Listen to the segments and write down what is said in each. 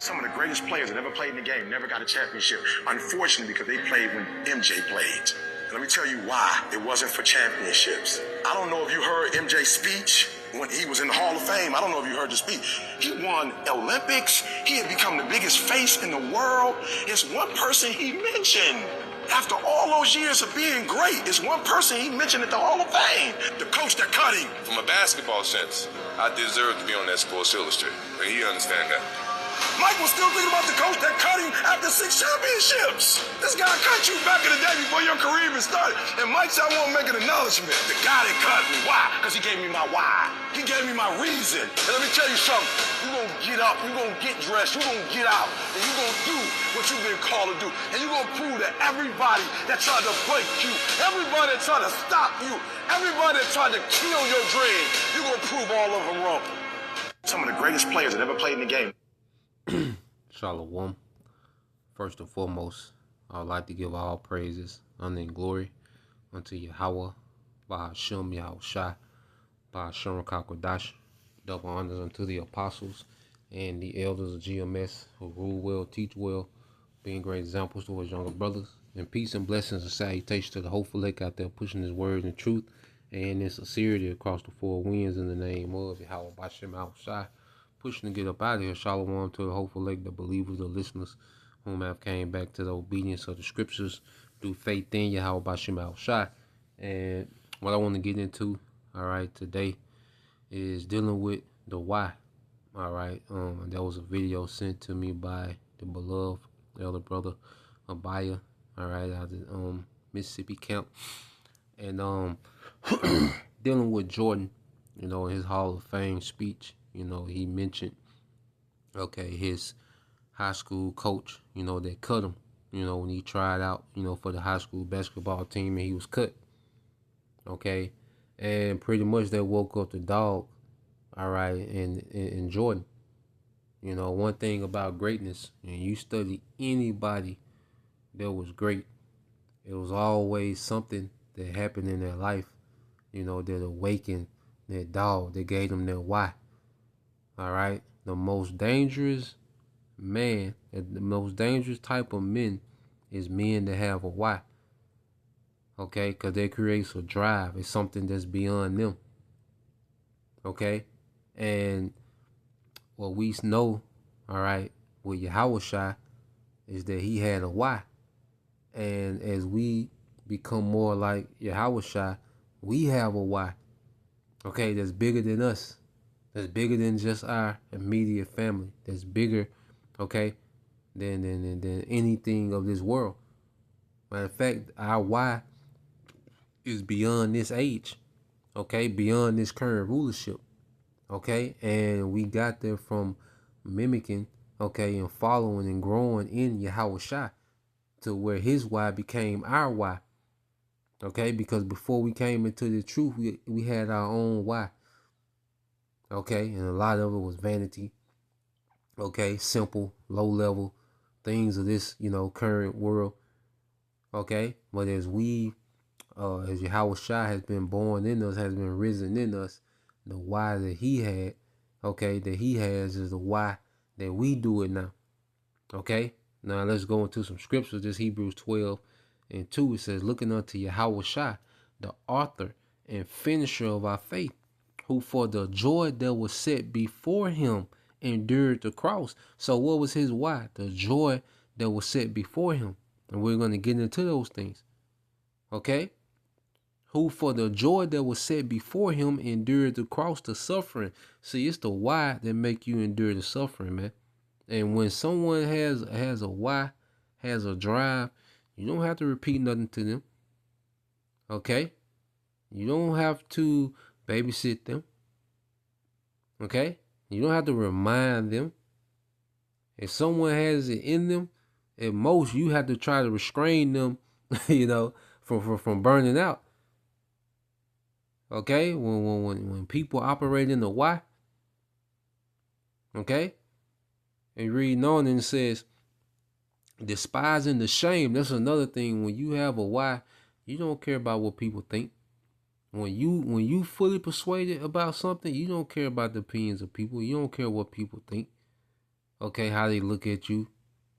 Some of the greatest players that ever played in the game never got a championship, unfortunately, because they played when MJ played. Let me tell you why. It wasn't for championships. I don't know if you heard MJ's speech when he was in the Hall of Fame. I don't know if you heard the speech. He won Olympics. He had become the biggest face in the world. It's one person he mentioned. After all those years of being great, it's one person he mentioned at the Hall of Fame. The coach that cut him. From a basketball sense, I deserve to be on that Sports Illustrated. And he understand that. Mike was still thinking about the coach that cut him after 6 championships. This guy cut you back in the day before your career even started. And Mike said, I want to make an acknowledgement. The guy that cut me. Why? Because he gave me my why. He gave me my reason. And let me tell you something. You're going to get up. You're going to get dressed. You're going to get out. And you're going to do what you've been called to do. And you're going to prove that everybody that tried to break you, everybody that tried to stop you, everybody that tried to kill your dream, you're going to prove all of them wrong. Some of the greatest players that ever played in the game. Shalom. First and foremost, I would like to give all praises, honor, and glory unto Yahweh, by Hashem Yahushua, by Hashem Rakakwadash. Double honors unto the apostles and the elders of GMS who rule well, teach well, being great examples to his younger brothers. And peace and blessings and salutations to the hopeful lake out there pushing his word and truth and in sincerity across the four winds in the name of Yahweh Bashem Yahushua. Pushing to get up out of here. Shalom to the hopeful lake, the believers, the listeners, whom have came back to the obedience of the scriptures through faith in Yahweh Bashem Yahushua. And what I want to get into, all right, today is dealing with the why. All right, there was a video sent to me by the beloved elder brother Abaya, all right, out of Mississippi camp, and dealing with Jordan, you know, in his Hall of Fame speech. You know, he mentioned, okay, his high school coach, you know, that cut him, you know, when he tried out, you know, for the high school basketball team and he was cut. Okay. And pretty much that woke up the dog, all right, and Jordan. You know, one thing about greatness, and you study anybody that was great, it was always something that happened in their life, you know, that awakened that dog, that gave them their why. All right, the most dangerous man, the most dangerous type of men is men that have a why. Okay, because that creates a drive. It's something that's beyond them. Okay, and what we know, all right, with Yahushua is that he had a why. And as we become more like Yahushua, we have a why. Okay, that's bigger than us. That's bigger than just our immediate family. That's bigger, okay, than anything of this world. Matter of fact, our why is beyond this age, okay, beyond this current rulership, okay, and we got there from mimicking, okay, and following and growing in Yahushua to where his why became our why, okay, because before we came into the truth, we had our own why. Okay, and a lot of it was vanity. Okay, simple, low level things of this, you know, current world. Okay, but as we, as Yahushua has been born in us, has been risen in us, the why that he had, okay, that he has is the why that we do it now. Okay, now let's go into some scriptures. This Hebrews 12:2, it says, looking unto Yahushua, the author and finisher of our faith, who for the joy that was set before him endured the cross. So what was his why? The joy that was set before him. And we're going to get into those things. Okay? Who for the joy that was set before him endured the cross, the suffering. See, it's the why that make you endure the suffering, man. And when someone has a why, has a drive, you don't have to repeat nothing to them. Okay? You don't have to babysit them. Okay? You don't have to remind them. If someone has it in them, at most you have to try to restrain them, you know, from burning out. Okay? When people operate in the why, okay? And reading on and it says, despising the shame. That's another thing. When you have a why, you don't care about what people think. When you fully persuaded about something, you don't care about the opinions of people. You don't care what people think. Okay, how they look at you.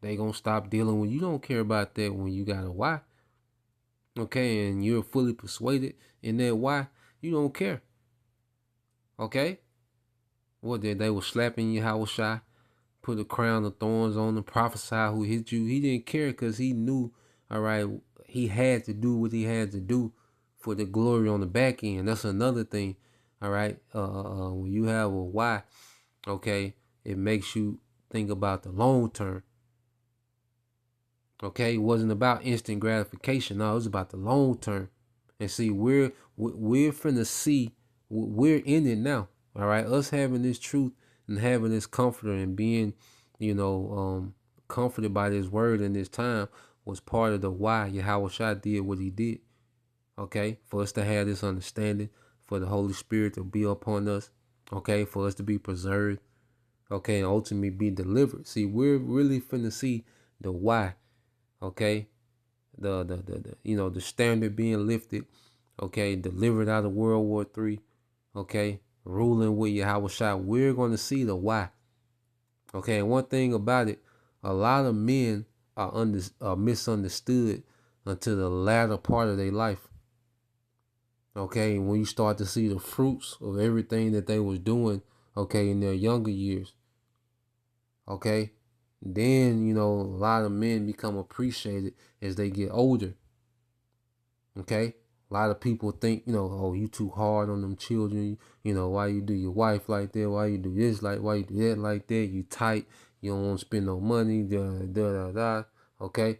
They gonna stop dealing with you. Don't care about that when you got a why. Okay, and you're fully persuaded in that why. You don't care. Okay? What did they were slapping you, how was shy? Put a crown of thorns on him, prophesy who hit you. He didn't care because he knew, all right, he had to do what he had to do for the glory on the back end. That's another thing, all right? When you have a why, okay, it makes you think about the long term. Okay, it wasn't about instant gratification. No, it was about the long term. And see, we're finna see, we're in it now. All right, us having this truth and having this comforter and being, comforted by this word in this time was part of the why Yahweh Shai did what he did. Okay, for us to have this understanding, for the Holy Spirit to be upon us. Okay, for us to be preserved. Okay, and ultimately be delivered. See, we're really finna see the why. Okay, the standard being lifted. Okay, delivered out of World War III. Okay, ruling with Yahweh Shai. We're going to see the why. Okay, and one thing about it, a lot of men are misunderstood until the latter part of their life. Okay, when you start to see the fruits of everything that they was doing, okay, in their younger years. Okay, then, a lot of men become appreciated as they get older. Okay, a lot of people think, oh, you too hard on them children. Why you do your wife like that? Why you do this why you do that like that? You tight. You don't want to spend no money. Da. Okay,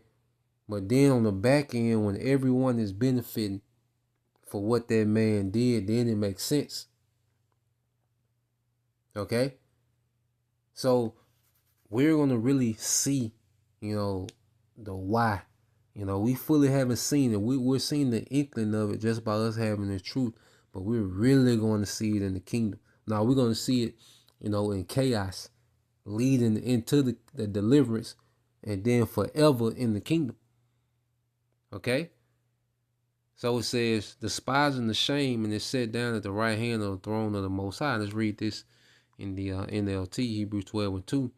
but then on the back end, when everyone is benefiting for what that man did, then it makes sense. Okay, so we're gonna really see, the why. We fully haven't seen it. We're seeing the inkling of it just by us having the truth, but we're really going to see it in the kingdom. Now we're going to see it, in chaos, leading into the deliverance, and then forever in the kingdom. Okay? So it says, despising the shame, and is set down at the right hand of the throne of the Most High. Let's read this in the NLT, Hebrews 12:2.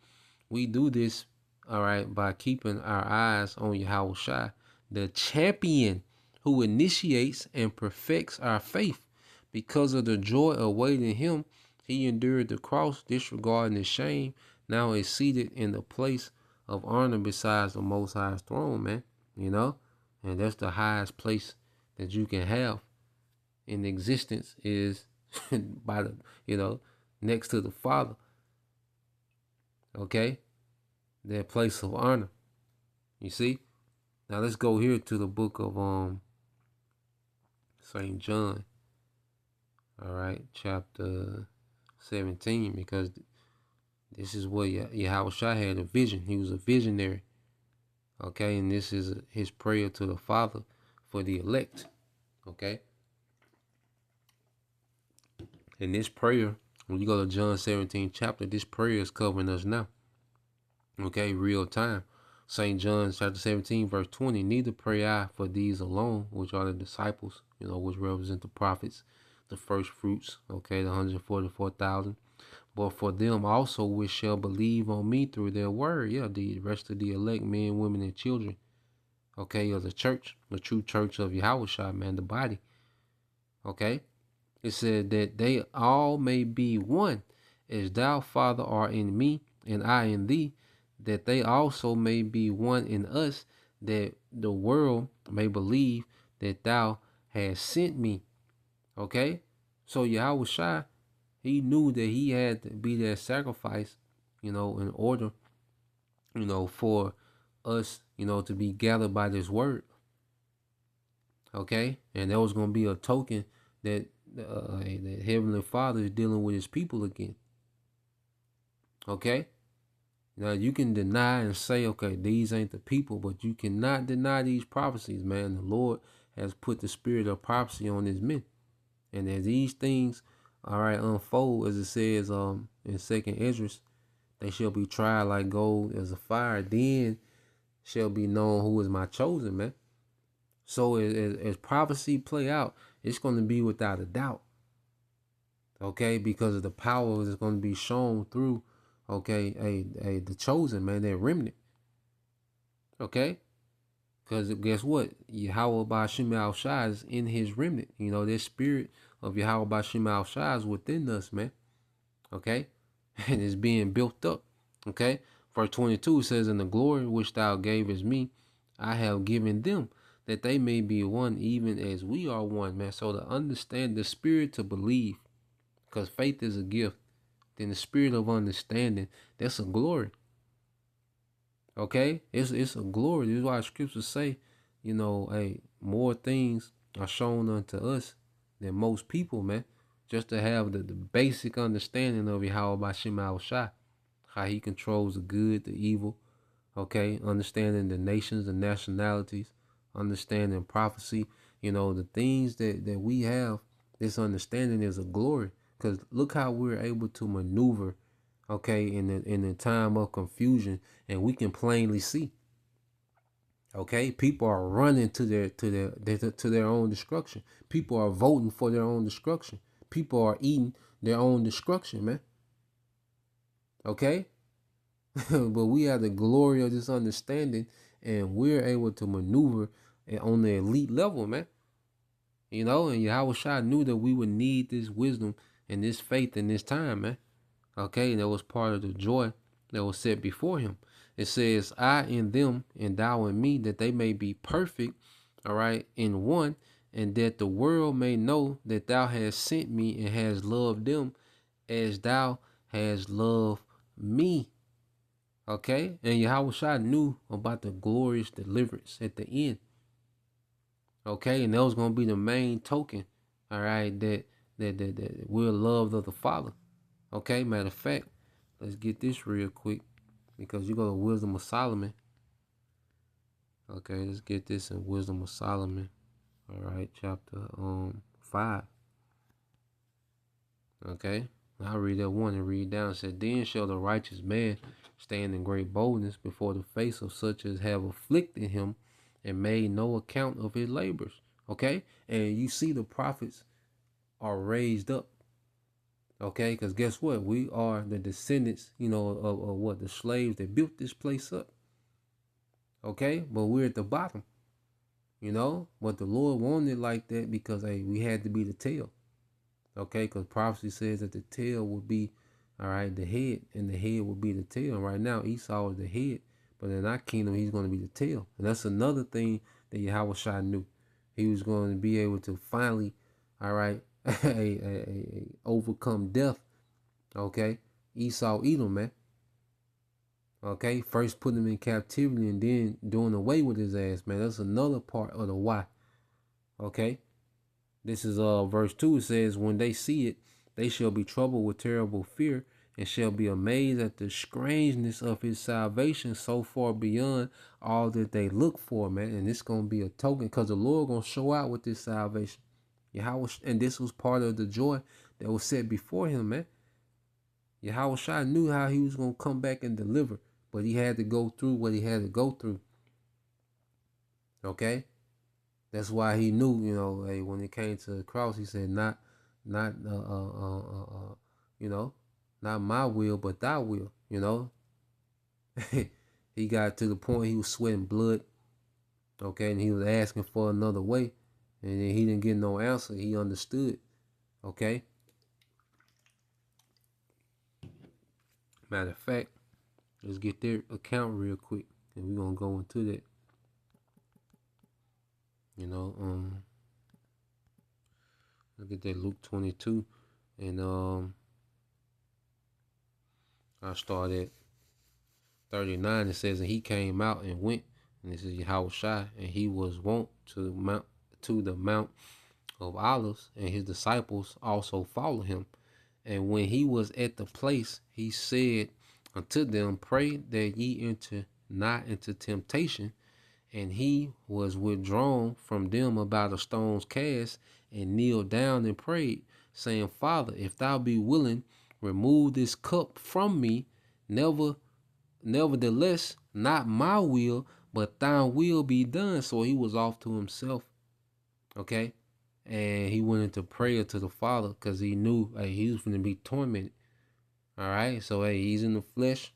We do this, all right, by keeping our eyes on Yahweh Shai, the champion who initiates and perfects our faith. Because of the joy awaiting him, he endured the cross, disregarding the shame. Now is seated in the place of honor besides the Most High's throne, man. And that's the highest place that you can have in existence is by the, next to the Father. Okay? Their place of honor. You see? Now let's go here to the book of St. John. All right, chapter 17, because this is what Yahweh Shai had a vision. He was a visionary. Okay, and this is his prayer to the Father for the elect. Okay? And this prayer, when you go to John 17 chapter, this prayer is covering us now. Okay, real time. St. John chapter 17, verse 20, neither pray I for these alone, which are the disciples, which represent the prophets, the first fruits, okay, the 144,000, but for them also which shall believe on me through their word. Yeah, the rest of the elect men, women, and children, okay, of the church, the true church of Yahweh Shai, man, the body. Okay, it said that they all may be one, as thou, Father, art in me, and I in thee, that they also may be one in us, that the world may believe that thou hast sent me. Okay? So Yahweh Shai, he knew that he had to be that sacrifice, in order, for us, to be gathered by this word. Okay? And that was going to be a token that the Heavenly Father is dealing with his people again. Okay? Now, you can deny and say, okay, these ain't the people, but you cannot deny these prophecies, man. The Lord has put the spirit of prophecy on his men. And as these things, all right, unfold, as it says in 2nd Esdras, they shall be tried like gold as a fire. Then shall be known who is my chosen, man. So as prophecy play out, it's going to be without a doubt. Okay, because of the power that's going to be shown through Okay, hey, the chosen, man, that remnant. Okay? Because guess what? Yahweh Bashim Al Shai is in his remnant. You know, that spirit of Yahweh Bashim Al Shai is within us, man. Okay? And it's being built up. Okay? Verse 22 says, "In the glory which thou gavest me, I have given them, that they may be one, even as we are one," man. So to understand the spirit, to believe, because faith is a gift, then the spirit of understanding, that's a glory. Okay? It's a glory. This is why scriptures say, you know, hey, more things are shown unto us than most people, man. Just to have the basic understanding of Yahweh Bashim Al Shai, how he controls the good, the evil, okay? Understanding the nations, the nationalities, understanding prophecy, you know, the things that we have, this understanding is a glory. Because look how we're able to maneuver, okay, in the time of confusion, and we can plainly see. Okay, people are running to their own destruction. People are voting for their own destruction. People are eating their own destruction, man. Okay, but we have the glory of this understanding, and we're able to maneuver on the elite level, man. You know, and Yahweh Shai knew that we would need this wisdom and this faith in this time, man. Okay, and that was part of the joy that was set before him. It says, "I in them, and thou in me, that they may be perfect," all right, "in one, and that the world may know that thou hast sent me and hast loved them as thou hast loved me." Okay, and Yahweh Shai knew about the glorious deliverance at the end. Okay, and that was gonna be the main token, all right, that we're loved of the Father. Okay, matter of fact, let's get this real quick, because you go to Wisdom of Solomon. Okay, let's get this in Wisdom of Solomon. All right, chapter 5. Okay, I'll read that one and read down. It said, "Then shall the righteous man stand in great boldness before the face of such as have afflicted him and made no account of his labors." Okay, and you see the prophets are raised up. Okay, because guess what? We are the descendants, you know, of what? The slaves that built this place up. Okay, but we're at the bottom, you know. But the Lord wanted it like that because, hey, we had to be the tail. Okay, because prophecy says that the tail will be, all right, the head, and the head will be the tail. And right now, Esau is the head, but in our kingdom, he's going to be the tail. And that's another thing that Yahweh Shai knew. He was going to be able to finally, all right, overcome death. Okay, Esau, Edom, man. Okay, first putting him in captivity and then doing away with his ass, man. That's another part of the why. Okay, this is verse 2. It says, "When they see it, they shall be troubled with terrible fear, and shall be amazed at the strangeness of his salvation, so far beyond all that they look for," man. And it's gonna be a token, because the Lord gonna show out with this salvation. Yahweh, and this was part of the joy that was set before him, man. Yahweh Shai knew how he was gonna come back and deliver, but he had to go through what he had to go through. Okay, that's why he knew, you know, hey, when it came to the cross, he said, not, you know, not my will, but thy will. You know, he got to the point he was sweating blood. Okay, and he was asking for another way, and then he didn't get no answer. He understood. Okay. Matter of fact, let's get their account real quick, and we're gonna go into that. You know, look at that Luke 22, and I start at 39. It says, "And he came out and went," and this is Yahweh Shai, "and he was wont to the Mount of Olives, and his disciples also followed him. And when he was at the place, he said unto them, Pray that ye enter not into temptation. And he was withdrawn from them about a stone's cast, and kneeled down and prayed, saying, Father, if thou be willing, remove this cup from me. Nevertheless, not my will, but thy will be done." So he was off to himself. Okay. And he went into prayer to the Father, because he knew, hey, he was going to be tormented. All right. So, hey, he's in the flesh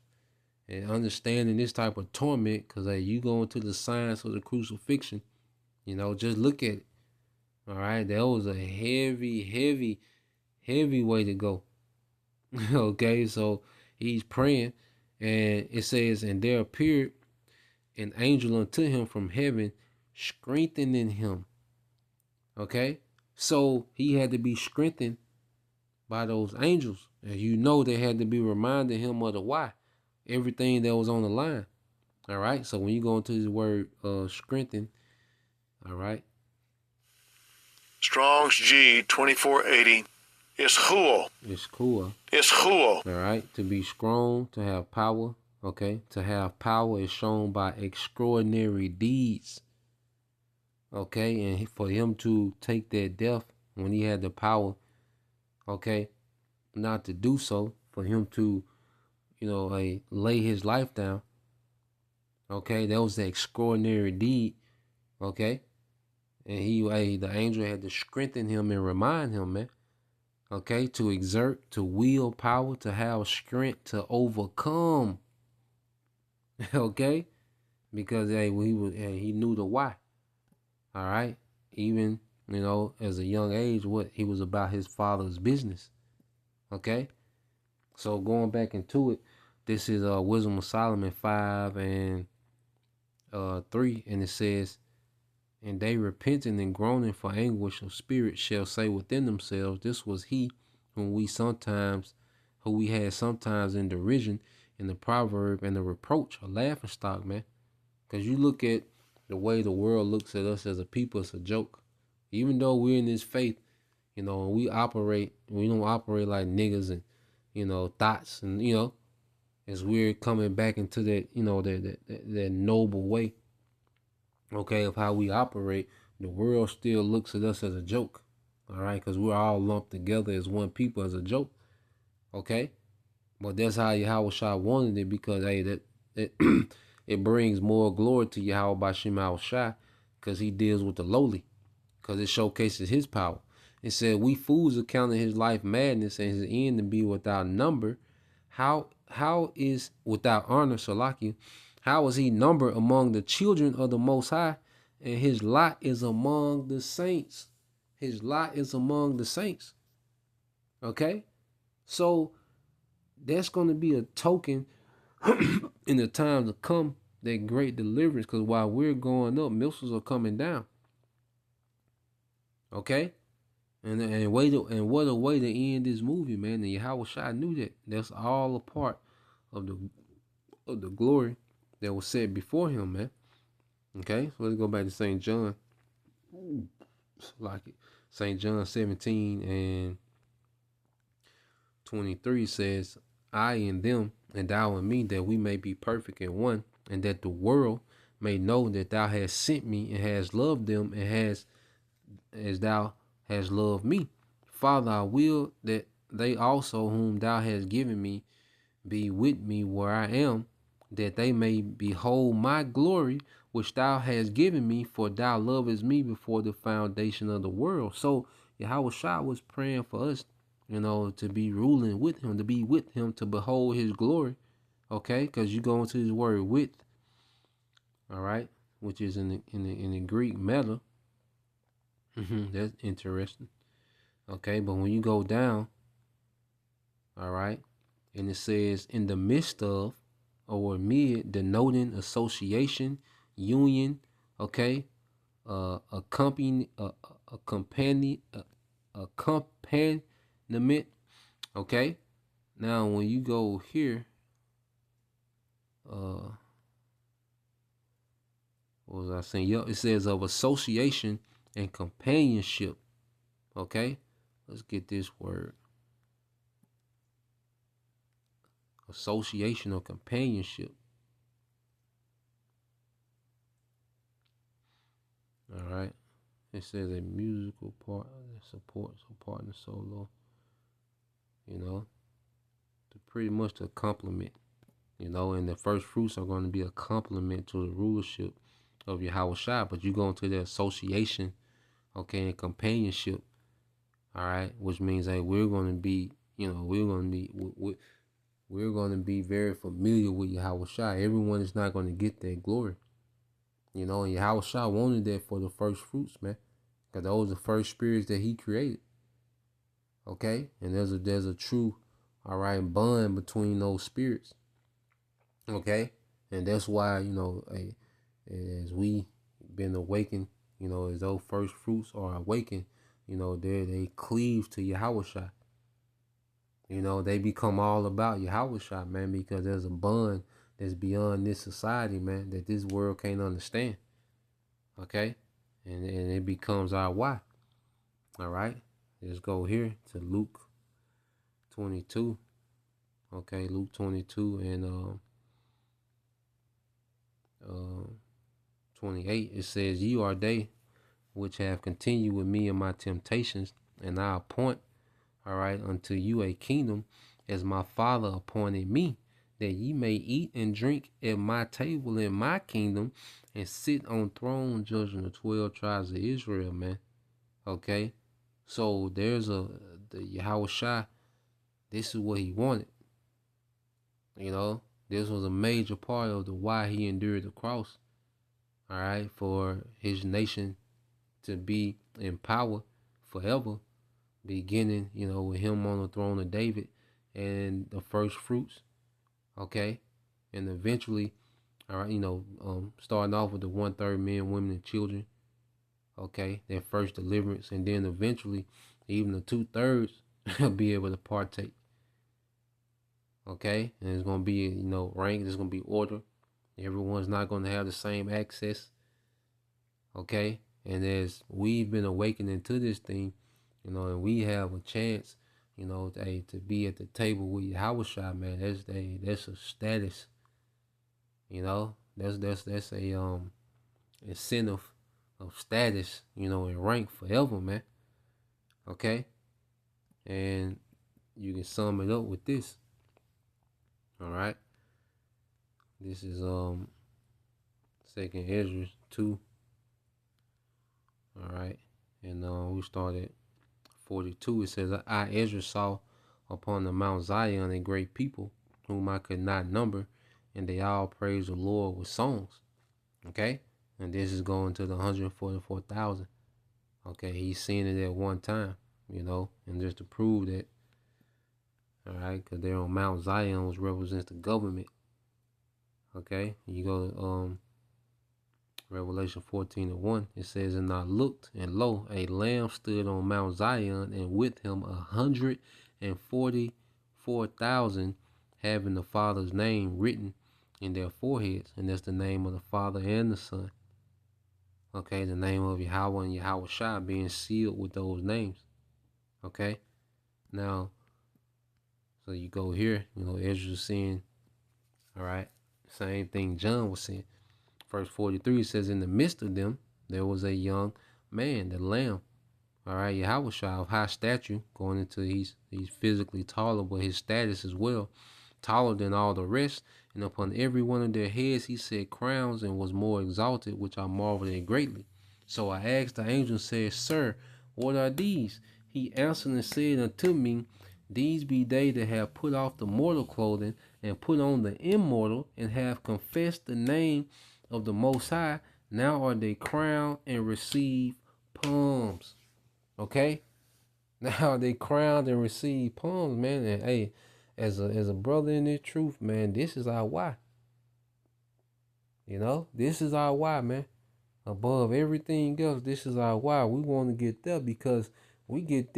and understanding this type of torment because, hey, you go into the science of the crucifixion, just look at it. All right. That was a heavy, heavy, heavy way to go. Okay. So he's praying and it says, and there appeared an angel unto him from heaven, strengthening him. Okay. So he had to be strengthened by those angels. And they had to be reminding him of the why. Everything that was on the line. All right. So when you go into his word strengthen, all right. Strong's G 2480. It's huo. It's cool. It's huo. All right. To be strong, to have power. Okay. To have power is shown by extraordinary deeds. Okay. And for him to take that death when he had the power, okay, not to do so, for him to, lay his life down. Okay. That was the extraordinary deed. Okay. And the angel had to strengthen him and remind him, man. Okay, to exert, to will power, to have strength to overcome. Okay, because he knew the why. All right, even as a young age, what he was about his father's business. Okay, so going back into it, this is Wisdom of Solomon 5 and 3, and it says, and they repenting and groaning for anguish of spirit shall say within themselves, this was he who we had sometimes in derision, in the proverb and the reproach, a laughing stock, man. Because you look at the way the world looks at us as a people, it's a joke. Even though we're in this faith, and we don't operate like niggas and, thoughts, and, as we're coming back into that, that noble way. Okay, of how we operate, the world still looks at us as a joke. All right, because we're all lumped together as one people as a joke. Okay, but that's how Yahushua wanted it, because that it brings more glory to Yahweh Bashim Yahushua, because he deals with the lowly, because it showcases his power. It said, we fools accounted his life madness and his end to be without number. How is without honor, Salaki? How is he numbered among the children of the Most High? And his lot is among the saints. His lot is among the saints. Okay? So that's going to be a token in the time to come, that great deliverance. Because while we're going up, missiles are coming down. Okay? And what a way to end this movie, man. And Yahushua knew that. That's all a part of the glory that was set before him, man. Okay, so let's go back to St. John. Like it. St. John 17 and 23 says, I in them, and thou in me, that we may be perfect in one, and that the world may know that thou hast sent me and hast loved them, and as thou hast loved me. Father, I will that they also whom thou hast given me be with me where I am, that they may behold my glory, which thou hast given me, for thou lovest me before the foundation of the world. So Yahushua was praying for us, to be ruling with him, to be with him, to behold his glory. Okay, because you go into his word with, all right, which is in the Greek meta. That's interesting. Okay, but when you go down, all right, and it says in the midst of, or amid, denoting association, union, okay, accompaniment, okay. Now when you go here, what was I saying? Yep, it says of association and companionship. Okay, let's get this word. Association or companionship. All right. It says a musical part that supports a partner solo. To pretty much to complement. And the first fruits are going to be a complement to the rulership of Yahushua. But you go into the association, okay, and companionship. All right, which means we're going to be, we're going to be we're going to be very familiar with Yahweh Shai. Everyone is not going to get that glory. You know, and Yahweh Shai wanted that for the first fruits, man. Because those are the first spirits that he created. Okay? And there's a true, all right, bond between those spirits. Okay? And that's why, you know, as we been awakened, you know, as those first fruits are awakened, you know, they cleave to Yahweh Shai. You know, they become all about Yahweh Shai, man, because there's a bond that's beyond this society, man, that this world can't understand. Okay? And it becomes our why. All right? Let's go here to Luke 22. Okay, Luke 22 and 28. It says, "You are they which have continued with me in my temptations, and I appoint, all right, unto you a kingdom, as my Father appointed me, that ye may eat and drink at my table in my kingdom, and sit on throne judging the 12 tribes of Israel," man. Okay? So there's the Yahweh Shai, this is what he wanted. You know, this was a major part of the why he endured the cross. All right, for his nation to be in power forever, beginning, you know, with him on the throne of David and the first fruits. Okay, and eventually, all right, you know, starting off with the 1/3 men, women, and children. Okay, their first deliverance, and then eventually, even the 2/3 will be able to partake. Okay, and it's gonna be, you know, rank. There's gonna be order. Everyone's not gonna have the same access. Okay, and as we've been awakening to this thing, you know, and we have a chance, you know, to be at the table with Yahweh Shai, man. That's a status. You know, that's a incentive of status, you know, and rank forever, man. Okay, and you can sum it up with this. All right, this is 2nd Ezra 2. All right, and we started 42. It says, "I, Ezra, saw upon the Mount Zion a great people, whom I could not number, and they all praise the Lord with songs." Okay, and this is going to the 144,000. Okay, he's seeing it at one time, you know, and just to prove that. All right, because they're on Mount Zion, which represents the government. Okay, you go to Revelation 14:1. It says, "And I looked, and lo, a lamb stood on Mount Zion, and with him 144,000, having the Father's name written in their foreheads." And that's the name of the Father and the Son. Okay, the name of Yahweh and Yahweh Shai being sealed with those names. Okay, now, so you go here, you know, Ezra's saying, all right, same thing John was saying. Verse 43 says, "In the midst of them, there was a young man, the Lamb, all right, Yahweh Shai, of high stature," going into he's physically taller, but his status as well, taller than all the rest. "And upon every one of their heads he set crowns, and was more exalted, which I marveled at greatly. So I asked the angel and said, Sir, what are these? He answered and said unto me, These be they that have put off the mortal clothing, and put on the immortal, and have confessed the name of the Most High. Now are they crowned and receive palms." Okay? Now they crowned and receive palms, man. And hey, as a brother in this truth, man, this is our why. You know, this is our why, man. Above everything else, this is our why. We want to get there because we get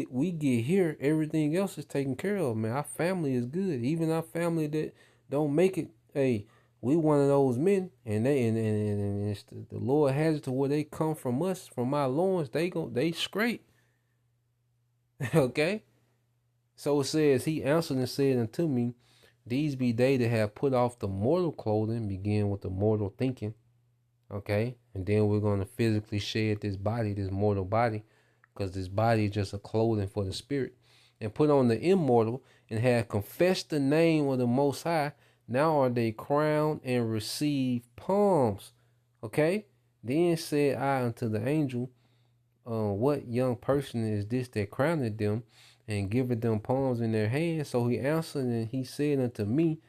here, everything else is taken care of, man. Our family is good. Even our family that don't make it, hey, we one of those men, and it's the Lord has it to where they come from us, from our loins, they scrape. Okay? So it says, he answered and said unto me, These be they that have put off the mortal clothing, begin with the mortal thinking. Okay? And then we're going to physically shed this body, this mortal body, because this body is just a clothing for the spirit. And put on the immortal, and have confessed the name of the Most High. Now are they crowned and receive palms. Okay? Then said I unto the angel, What young person is this that crowned them? and giveth them palms in their hands. So he answered and he said unto me,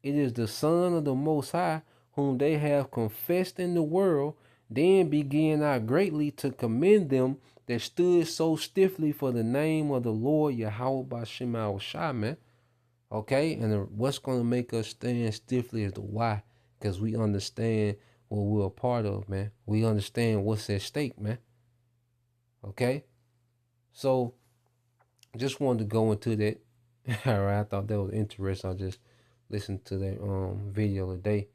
It is the Son of the Most High, whom they have confessed in the world. Then began I greatly to commend them that stood so stiffly for the name of the Lord Yahweh Ba'Shem Yahushua, man. Okay, and what's going to make us stand stiffly is the why, because we understand what we're a part of, man. We understand what's at stake, man. Okay, so just wanted to go into that. All right, I thought that was interesting. I just listened to that video today.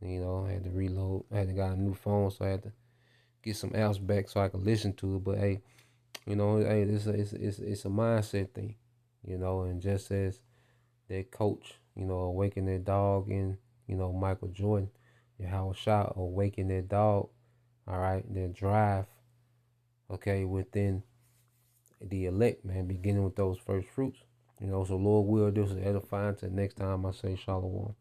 You know, I had to reload. I had to got a new phone, so I had to get some apps back so I could listen to it. But hey, you know, hey, it's a mindset thing, you know, and just as that coach, you know, awaken that dog in, you know, Michael Jordan, Howard Shot awaken that dog, all right, that drive, okay, within the elect, man, beginning with those first fruits. You know, so Lord will, this is edifying. Till next time I say shalom.